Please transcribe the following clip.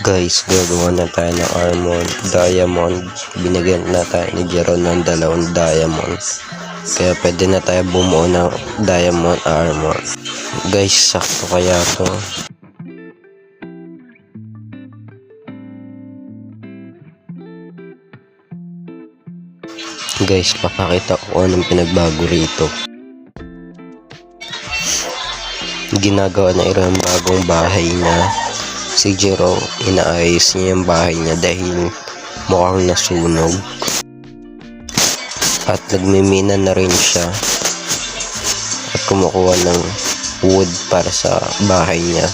Guys, gagawa na tayo ng armor diamond. Binigyan na tayo ni Jeron ng 2 diamond. Kaya pwede na tayo bumuo ng diamond armor. Guys, sakto kaya to. Guys, papakita ko anong pinagbago rito. Ginagawa na ilang bagong bahay na si Jero, inaayos niya yung bahay niya dahil mukhang nasunog. At nagmimina na rin siya at kumukuha ng wood para sa bahay niya.